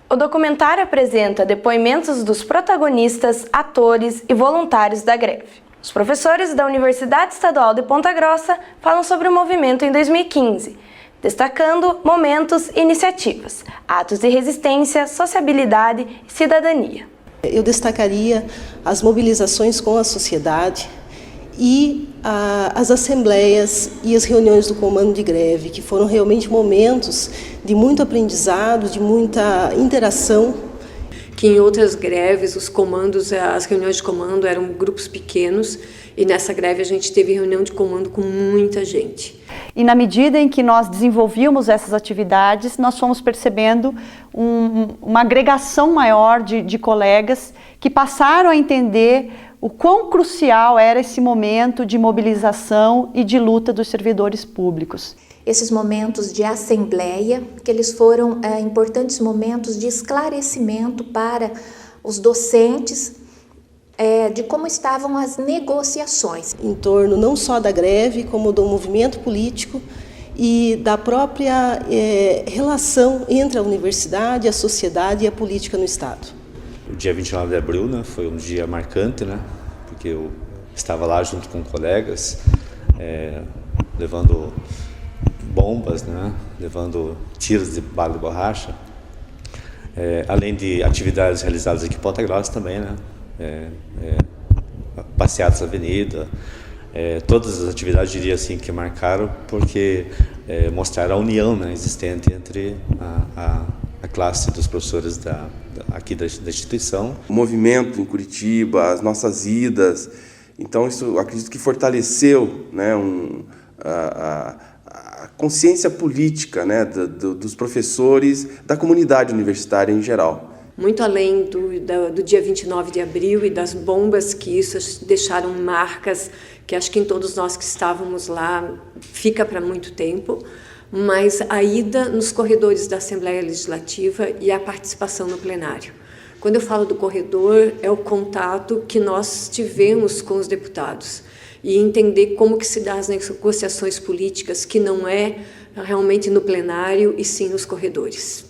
O documentário apresenta depoimentos dos protagonistas, atores e voluntários da greve. Os professores da Universidade Estadual de Ponta Grossa falam sobre o movimento em 2015, destacando momentos e iniciativas, atos de resistência, sociabilidade e cidadania. Eu destacaria as mobilizações com a sociedade e as assembleias e as reuniões do comando de greve, que foram realmente momentos de muito aprendizado, de muita interação. Que em outras greves, os comandos, as reuniões de comando eram grupos pequenos, e nessa greve a gente teve reunião de comando com muita gente. E na medida em que nós desenvolvíamos essas atividades, nós fomos percebendo uma agregação maior de colegas que passaram a entender o quão crucial era esse momento de mobilização e de luta dos servidores públicos. Esses momentos de assembleia, que eles foram importantes momentos de esclarecimento para os docentes de como estavam as negociações. Em torno não só da greve, como do movimento político e da própria relação entre a universidade, a sociedade e a política no Estado. O dia 29 de abril, né, foi um dia marcante, né, porque eu estava lá junto com colegas, levando bombas, né, levando tiros de bala de borracha, além de atividades realizadas aqui em Ponta Grossa também, né, passeadas na avenida, todas as atividades, diria assim, que marcaram, porque mostraram a união, né, existente entre a classe dos professores aqui da instituição. O movimento em Curitiba, as nossas idas, então isso acredito que fortaleceu, né, a consciência política, né, dos professores, da comunidade universitária em geral. Muito além do dia 29 de abril e das bombas que isso deixaram marcas, que acho que em todos nós que estávamos lá fica para muito tempo, mas a ida nos corredores da Assembleia Legislativa e a participação no plenário. Quando eu falo do corredor, é o contato que nós tivemos com os deputados e entender como que se dá as negociações políticas, que não é realmente no plenário e sim nos corredores.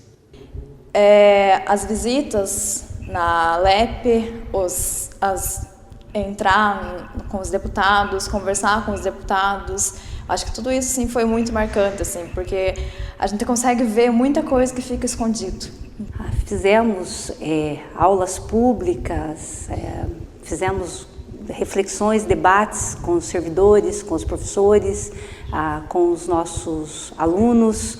As visitas na LEP, entrar com os deputados, conversar com os deputados, acho que tudo isso sim, foi muito marcante, assim, porque a gente consegue ver muita coisa que fica escondido. Fizemos aulas públicas, fizemos reflexões, debates com os servidores, com os professores, com os nossos alunos.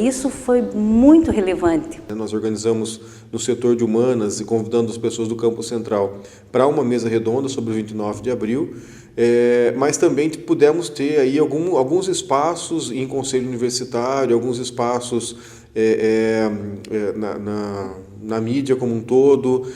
Isso foi muito relevante. Nós organizamos no setor de humanas e convidando as pessoas do Campo Central para uma mesa redonda sobre o 29 de abril, mas também pudemos ter aí alguns espaços em conselho universitário, alguns espaços na mídia como um todo,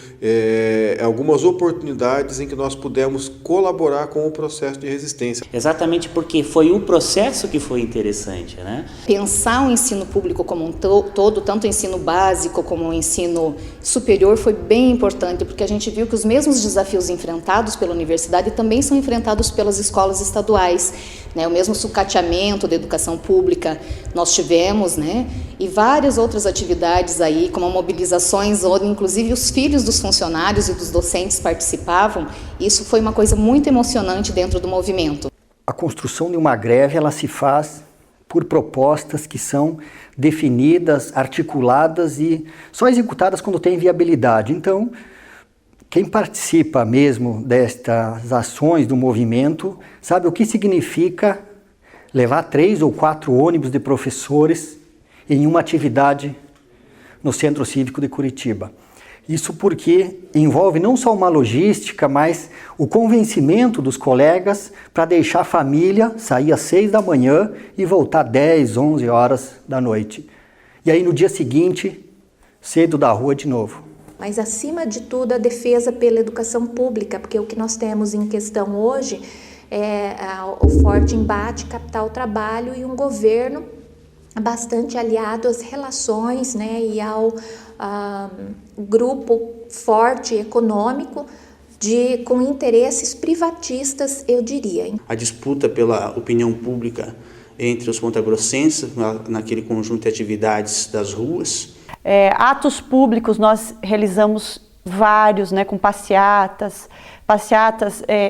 algumas oportunidades em que nós pudemos colaborar com o processo de resistência. Exatamente porque foi o processo que foi interessante, né? Pensar o ensino público como um todo, tanto o ensino básico como o ensino superior, foi bem importante, porque a gente viu que os mesmos desafios enfrentados pela universidade também são enfrentados pelas escolas estaduais, né? O mesmo sucateamento da educação pública nós tivemos, né? E várias outras atividades aí, como mobilizações, onde inclusive os filhos dos funcionários e dos docentes participavam. Isso foi uma coisa muito emocionante dentro do movimento. A construção de uma greve, ela se faz por propostas que são definidas, articuladas e só executadas quando tem viabilidade. Então, quem participa mesmo destas ações do movimento sabe o que significa levar 3 ou 4 ônibus de professores em uma atividade no Centro Cívico de Curitiba. Isso porque envolve não só uma logística, mas o convencimento dos colegas para deixar a família sair às 6 da manhã e voltar 10, 11 horas da noite. E aí no dia seguinte, cedo da rua de novo. Mas acima de tudo a defesa pela educação pública, porque o que nós temos em questão hoje o forte embate capital-trabalho e um governo bastante aliado às relações, né, e ao grupo forte econômico com interesses privatistas, eu diria. A disputa pela opinião pública entre os pontagrossenses, naquele conjunto de atividades das ruas. Atos públicos nós realizamos vários, né, com passeatas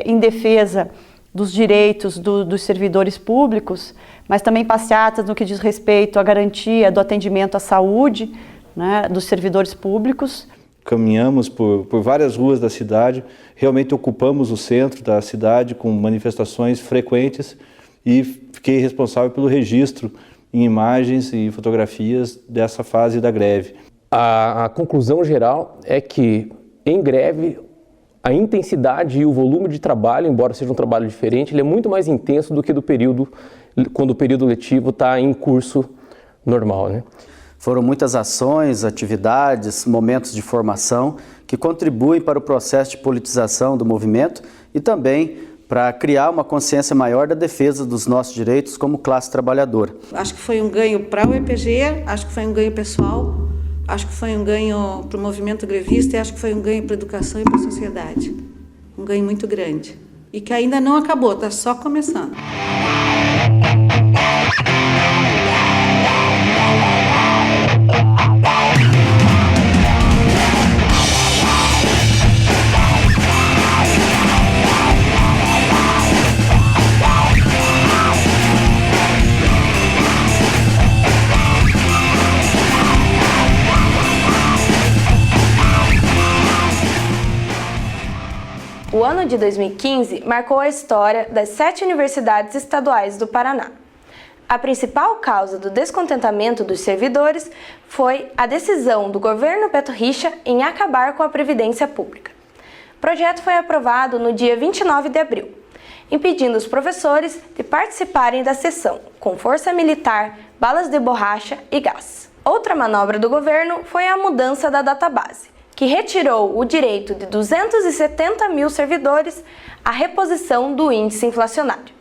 em defesa dos direitos dos servidores públicos, mas também passeatas no que diz respeito à garantia do atendimento à saúde, né, dos servidores públicos. Caminhamos por várias ruas da cidade, realmente ocupamos o centro da cidade com manifestações frequentes e fiquei responsável pelo registro em imagens e fotografias dessa fase da greve. A conclusão geral é que, em greve, a intensidade e o volume de trabalho, embora seja um trabalho diferente, ele é muito mais intenso do que quando o período letivo está em curso normal, né? Foram muitas ações, atividades, momentos de formação que contribuem para o processo de politização do movimento e também para criar uma consciência maior da defesa dos nossos direitos como classe trabalhadora. Acho que foi um ganho para o EPG, acho que foi um ganho pessoal, acho que foi um ganho para o movimento grevista e acho que foi um ganho para a educação e para a sociedade. Um ganho muito grande. E que ainda não acabou, está só começando. O ano de 2015 marcou a história das 7 universidades estaduais do Paraná. A principal causa do descontentamento dos servidores foi a decisão do governo Beto Richa em acabar com a Previdência Pública. O projeto foi aprovado no dia 29 de abril, impedindo os professores de participarem da sessão, com força militar, balas de borracha e gás. Outra manobra do governo foi a mudança da database, que retirou o direito de 270 mil servidores à reposição do índice inflacionário.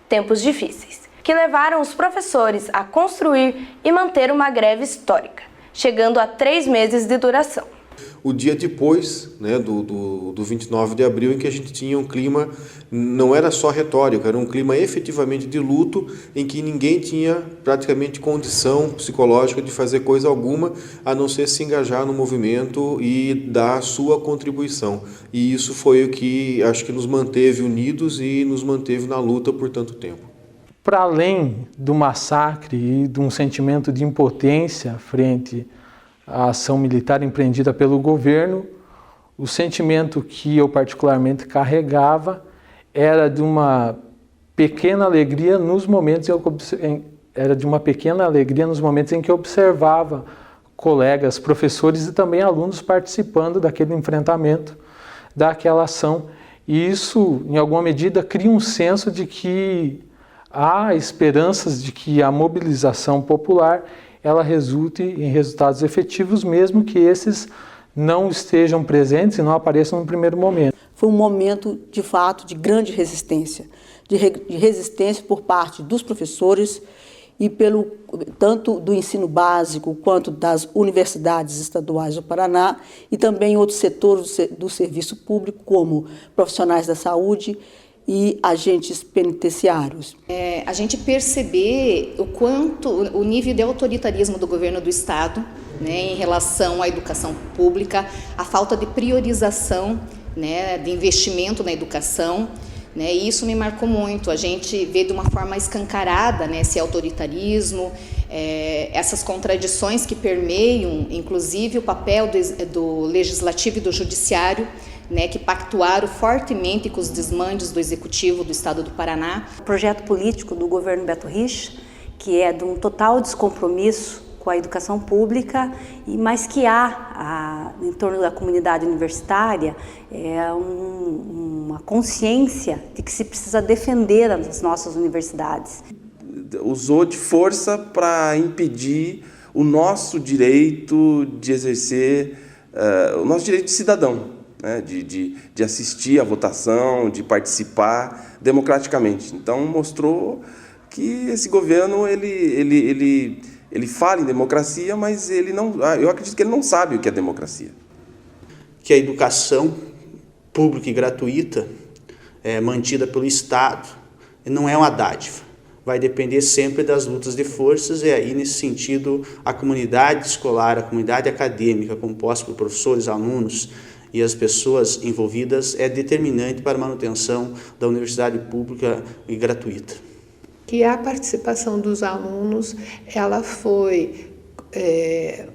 Tempos difíceis, que levaram os professores a construir e manter uma greve histórica, chegando a 3 meses de duração. O dia depois, né, do 29 de abril, em que a gente tinha um clima, não era só retórico, era um clima efetivamente de luto, em que ninguém tinha praticamente condição psicológica de fazer coisa alguma, a não ser se engajar no movimento e dar a sua contribuição. E isso foi o que acho que nos manteve unidos e nos manteve na luta por tanto tempo. Para além do massacre e de um sentimento de impotência frente à ação militar empreendida pelo governo, o sentimento que eu particularmente carregava era de uma pequena alegria nos momentos em que eu observava colegas, professores e também alunos participando daquele enfrentamento, daquela ação. E isso, em alguma medida, cria um senso de que há esperanças de que a mobilização popular ela resulte em resultados efetivos, mesmo que esses não estejam presentes e não apareçam no primeiro momento. Foi um momento, de fato, de grande resistência, de resistência por parte dos professores e tanto do ensino básico quanto das universidades estaduais do Paraná e também outros setores do serviço público, como profissionais da saúde e agentes penitenciários. A gente perceber o nível de autoritarismo do governo do Estado, né, em relação à educação pública, a falta de priorização, né, de investimento na educação, né, e isso me marcou muito. A gente vê de uma forma escancarada, né, esse autoritarismo, essas contradições que permeiam, inclusive, o papel do legislativo e do judiciário, né, que pactuaram fortemente com os desmandes do Executivo do Estado do Paraná. O projeto político do governo Beto Richa, que é de um total descompromisso com a educação pública, mas que há em torno da comunidade universitária uma consciência de que se precisa defender as nossas universidades. Usou de força para impedir o nosso direito de exercer, o nosso direito de cidadão, né, de assistir à votação, de participar democraticamente. Então, mostrou que esse governo, ele fala em democracia, mas eu acredito que ele não sabe o que é democracia. Que a educação pública e gratuita, mantida pelo Estado, não é uma dádiva. Vai depender sempre das lutas de forças, e aí, nesse sentido, a comunidade escolar, a comunidade acadêmica, composta por professores, alunos e as pessoas envolvidas, é determinante para a manutenção da universidade pública e gratuita. Que a participação dos alunos, ela foi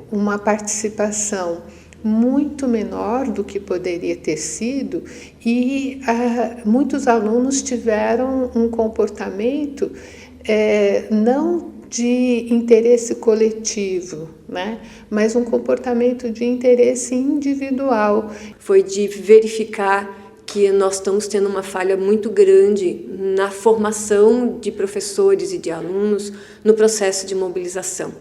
uma participação muito menor do que poderia ter sido, e muitos alunos tiveram um comportamento não de interesse coletivo, né? Mas um comportamento de interesse individual. Foi de verificar que nós estamos tendo uma falha muito grande na formação de professores e de alunos no processo de mobilização.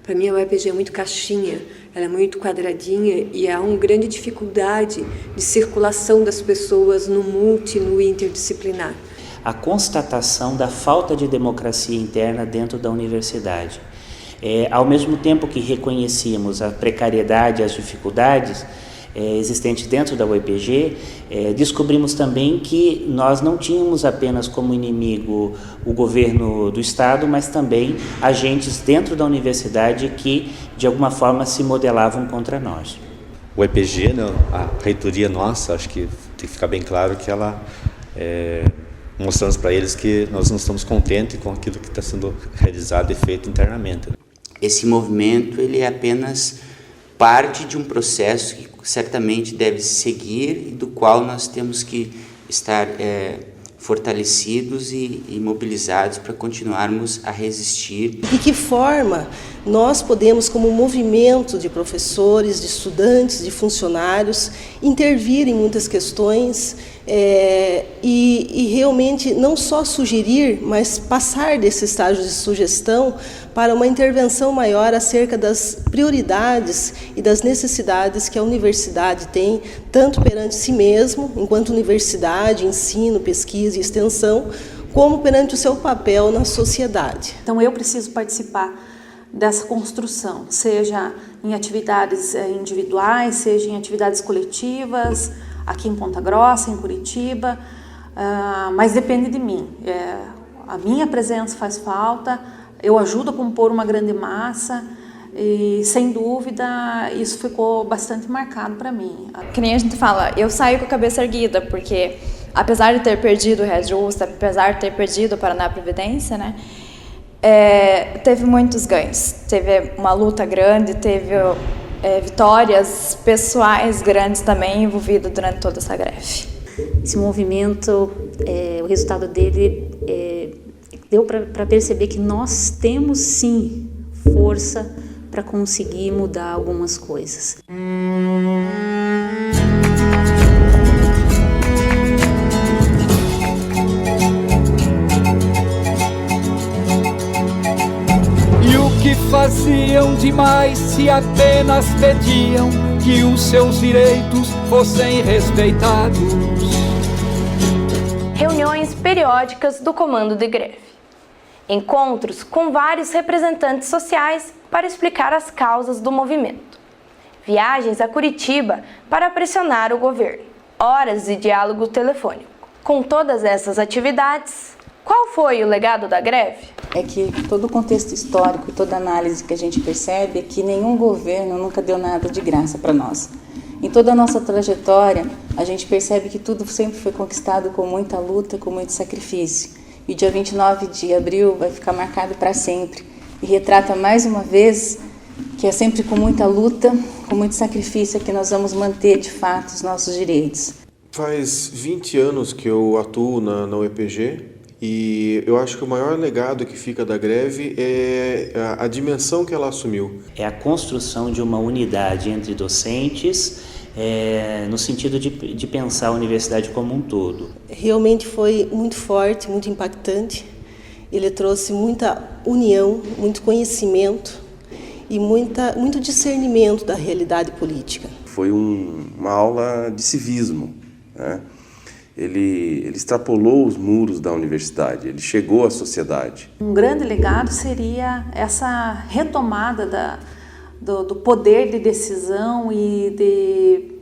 Para mim, a UEPG é muito caixinha, ela é muito quadradinha e há uma grande dificuldade de circulação das pessoas no multi, no interdisciplinar. A constatação da falta de democracia interna dentro da universidade. Ao mesmo tempo que reconhecíamos a precariedade e as dificuldades existentes dentro da UEPG, descobrimos também que nós não tínhamos apenas como inimigo o governo do Estado, mas também agentes dentro da universidade que, de alguma forma, se modelavam contra nós. O UEPG, né, a reitoria nossa, acho que tem que ficar bem claro que ela mostramos para eles que nós não estamos contentes com aquilo que está sendo realizado e feito internamente. Esse movimento ele é apenas parte de um processo que certamente deve seguir e do qual nós temos que estar fortalecidos e mobilizados para continuarmos a resistir. De que forma nós podemos, como movimento de professores, de estudantes, de funcionários, intervir em muitas questões e realmente não só sugerir, mas passar desse estágio de sugestão para uma intervenção maior acerca das prioridades e das necessidades que a universidade tem, tanto perante si mesmo, enquanto universidade, ensino, pesquisa e extensão, como perante o seu papel na sociedade. Então eu preciso participar dessa construção, seja em atividades individuais, seja em atividades coletivas, aqui em Ponta Grossa, em Curitiba, mas depende de mim. A minha presença faz falta, eu ajudo a compor uma grande massa e, sem dúvida, isso ficou bastante marcado para mim. Que nem a gente fala, eu saio com a cabeça erguida, porque apesar de ter perdido o Reajuste, apesar de ter perdido o Paraná Previdência, né, teve muitos ganhos. Teve uma luta grande, teve vitórias pessoais grandes também envolvidas durante toda essa greve. Esse movimento, o resultado dele deu para perceber que nós temos sim força para conseguir mudar algumas coisas. E o que faziam demais se apenas pediam que os seus direitos fossem respeitados? Reuniões periódicas do Comando de Greve. Encontros com vários representantes sociais para explicar as causas do movimento. Viagens a Curitiba para pressionar o governo. Horas de diálogo telefônico. Com todas essas atividades, qual foi o legado da greve? É que todo o contexto histórico e toda a análise que a gente percebe é que nenhum governo nunca deu nada de graça para nós. Em toda a nossa trajetória, a gente percebe que tudo sempre foi conquistado com muita luta, com muito sacrifício. E o dia 29 de abril vai ficar marcado para sempre e retrata mais uma vez que é sempre com muita luta, com muito sacrifício que nós vamos manter de fato os nossos direitos. Faz 20 anos que eu atuo na UEPG e eu acho que o maior legado que fica da greve é a dimensão que ela assumiu. É a construção de uma unidade entre docentes, no sentido de pensar a universidade como um todo. Realmente foi muito forte, muito impactante. Ele trouxe muita união, muito conhecimento e muito discernimento da realidade política. Foi uma aula de civismo, né? ele extrapolou os muros da universidade, ele chegou à sociedade. Um grande legado seria essa retomada do poder de decisão e de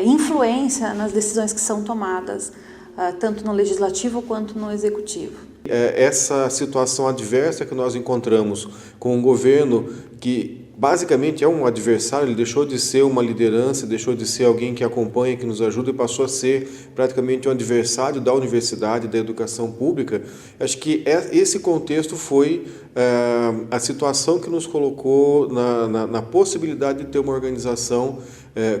influência nas decisões que são tomadas, tanto no legislativo quanto no executivo. Essa situação adversa que nós encontramos com um governo que basicamente é um adversário, ele deixou de ser uma liderança, deixou de ser alguém que acompanha, que nos ajuda e passou a ser praticamente um adversário da universidade, da educação pública. Acho que esse contexto foi a situação que nos colocou na possibilidade de ter uma organização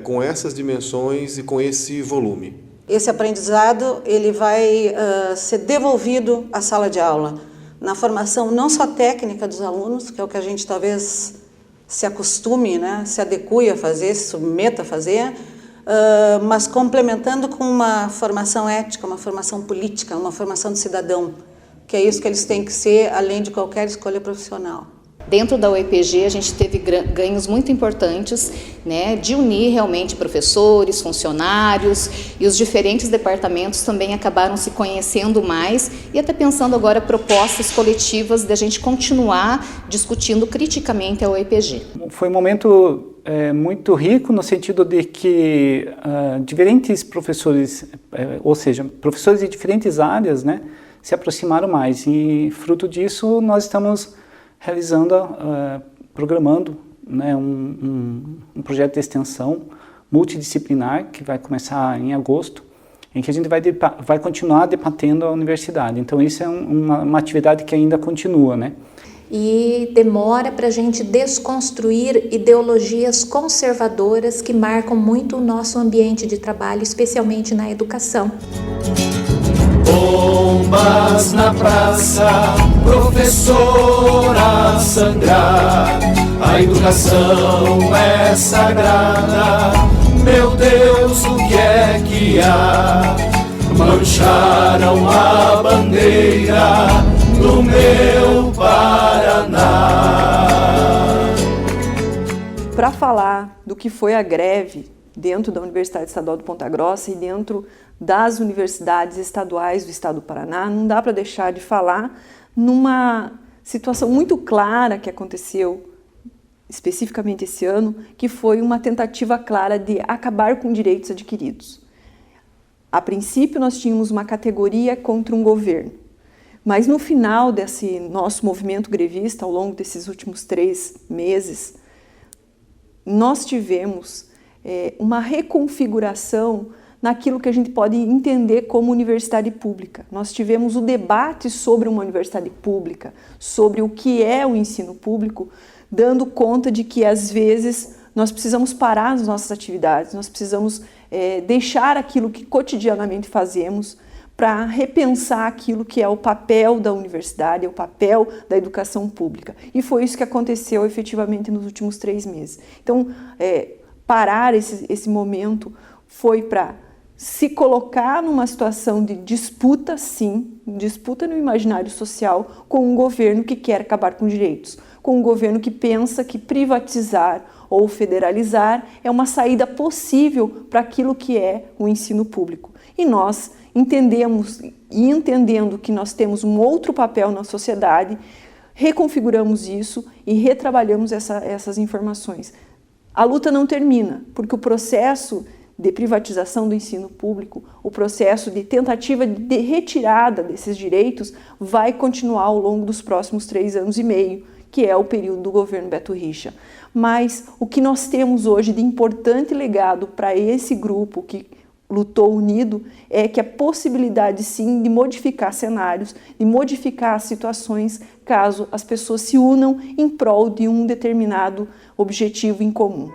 com essas dimensões e com esse volume. Esse aprendizado ele vai ser devolvido à sala de aula, na formação não só técnica dos alunos, que é o que a gente talvez se acostume, né, se adeque a fazer, se submeta a fazer, mas complementando com uma formação ética, uma formação política, uma formação de cidadão, que é isso que eles têm que ser, além de qualquer escolha profissional. Dentro da UEPG, a gente teve ganhos muito importantes, né, de unir realmente professores, funcionários, e os diferentes departamentos também acabaram se conhecendo mais e até pensando agora propostas coletivas de a gente continuar discutindo criticamente a UEPG. Foi um momento muito rico no sentido de que diferentes professores, ou seja, professores de diferentes áreas, né, se aproximaram mais, e fruto disso nós estamos realizando, programando, né, um projeto de extensão multidisciplinar que vai começar em agosto, em que a gente vai continuar debatendo a universidade. Então isso é uma atividade que ainda continua, né? E demora para a gente desconstruir ideologias conservadoras que marcam muito o nosso ambiente de trabalho, especialmente na educação. Bombas na praça, professora sangrar, a educação é sagrada, meu Deus, o que é que há? Mancharam a bandeira do meu Paraná. Para falar do que foi a greve dentro da Universidade Estadual de Ponta Grossa e dentro das universidades estaduais do estado do Paraná, não dá para deixar de falar numa situação muito clara que aconteceu especificamente esse ano, que foi uma tentativa clara de acabar com direitos adquiridos. A princípio nós tínhamos uma categoria contra um governo, mas no final desse nosso movimento grevista, ao longo desses últimos 3 meses, nós tivemos uma reconfiguração naquilo que a gente pode entender como universidade pública. Nós tivemos o debate sobre uma universidade pública, sobre o que é o ensino público, dando conta de que, às vezes, nós precisamos parar as nossas atividades, nós precisamos deixar aquilo que cotidianamente fazemos para repensar aquilo que é o papel da universidade, o papel da educação pública. E foi isso que aconteceu efetivamente nos últimos 3 meses. Então, parar esse momento foi para se colocar numa situação de disputa, sim, disputa no imaginário social com um governo que quer acabar com direitos, com um governo que pensa que privatizar ou federalizar é uma saída possível para aquilo que é o ensino público. E nós entendemos, e entendendo que nós temos um outro papel na sociedade, reconfiguramos isso e retrabalhamos essas informações. A luta não termina, porque o processo de privatização do ensino público, o processo de tentativa de retirada desses direitos vai continuar ao longo dos próximos 3 anos e meio, que é o período do governo Beto Richa. Mas o que nós temos hoje de importante legado para esse grupo que lutou unido é que a possibilidade, sim, de modificar cenários, de modificar situações, caso as pessoas se unam em prol de um determinado objetivo em comum.